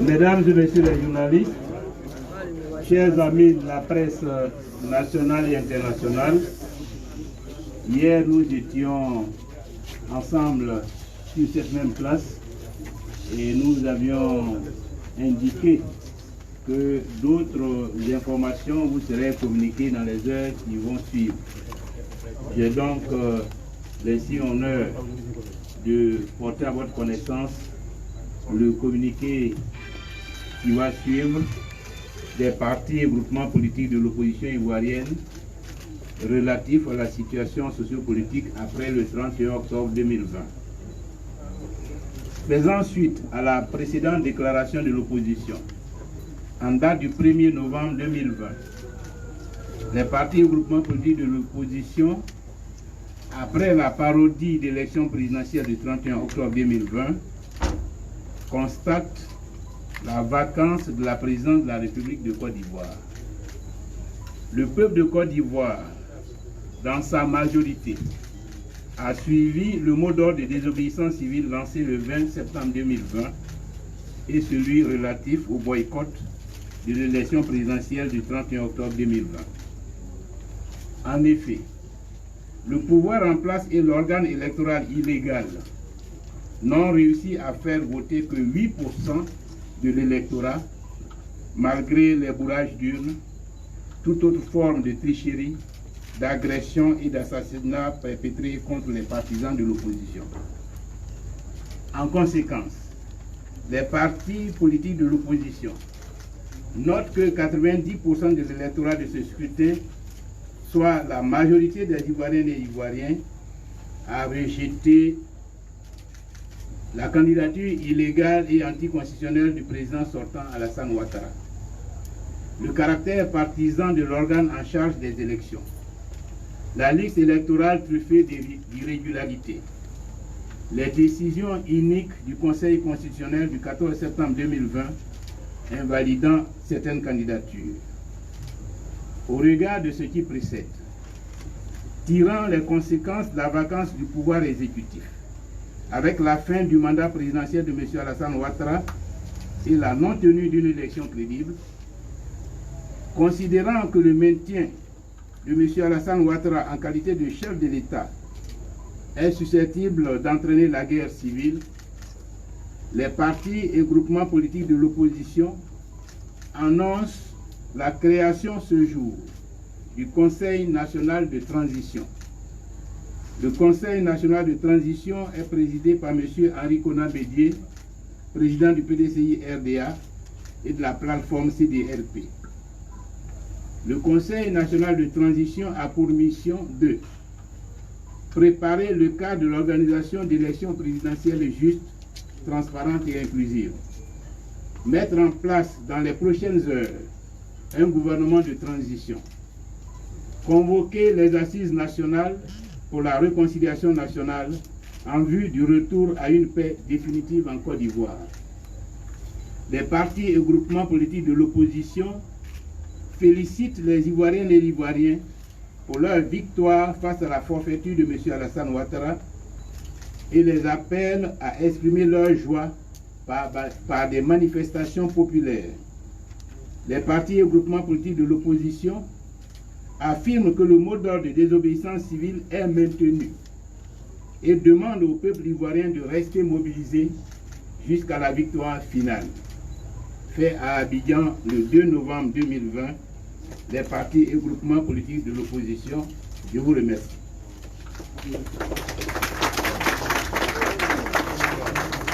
Mesdames et messieurs les journalistes, chers amis de la presse nationale et internationale, hier nous étions ensemble sur cette même place et nous avions indiqué que d'autres informations vous seraient communiquées dans les heures qui vont suivre. J'ai donc laissé honneur de porter à votre connaissance le communiqué qui va suivre des partis et groupements politiques de l'opposition ivoirienne relatifs à la situation sociopolitique après le 31 octobre 2020. Faisant suite à la précédente déclaration de l'opposition, en date du 1er novembre 2020, les partis et groupements politiques de l'opposition, après la parodie d'élection présidentielle du 31 octobre 2020, constatent la vacance de la présidence de la République de Côte d'Ivoire. Le peuple de Côte d'Ivoire, dans sa majorité, a suivi le mot d'ordre de désobéissance civile lancé le 20 septembre 2020 et celui relatif au boycott de l'élection présidentielle du 31 octobre 2020. En effet, le pouvoir en place et l'organe électoral illégal n'ont réussi à faire voter que 8% de l'électorat, malgré les bourrages d'urnes, toute autre forme de tricherie, d'agression et d'assassinat perpétrés contre les partisans de l'opposition. En conséquence, les partis politiques de l'opposition notent que 90% de l'électorat de ce scrutin, soit la majorité des Ivoiriennes et Ivoiriens, a rejeté la candidature illégale et anticonstitutionnelle du président sortant Alassane Ouattara. Le caractère partisan de l'organe en charge des élections, la liste électorale truffée d'irrégularités, les décisions iniques du Conseil constitutionnel du 14 septembre 2020 invalidant certaines candidatures. Au regard de ce qui précède, tirant les conséquences de la vacance du pouvoir exécutif, avec la fin du mandat présidentiel de M. Alassane Ouattara et la non-tenue d'une élection crédible, considérant que le maintien de M. Alassane Ouattara en qualité de chef de l'État est susceptible d'entraîner la guerre civile, les partis et groupements politiques de l'opposition annoncent la création ce jour du Conseil national de transition. Le Conseil national de transition est présidé par M. Henri Konan Bédié, président du PDCI-RDA et de la plateforme CDRP. Le Conseil national de transition a pour mission de préparer le cadre de l'organisation d'élections présidentielles justes, transparentes et inclusives, mettre en place dans les prochaines heures un gouvernement de transition, convoquer les assises nationales pour la réconciliation nationale en vue du retour à une paix définitive en Côte d'Ivoire. Les partis et groupements politiques de l'opposition félicitent les Ivoiriennes et les Ivoiriens pour leur victoire face à la forfaiture de M. Alassane Ouattara et les appellent à exprimer leur joie par des manifestations populaires. Les partis et groupements politiques de l'opposition affirment que le mot d'ordre de désobéissance civile est maintenu et demandent au peuple ivoirien de rester mobilisé jusqu'à la victoire finale. Fait à Abidjan le 2 novembre 2020, les partis et groupements politiques de l'opposition. Je vous remercie.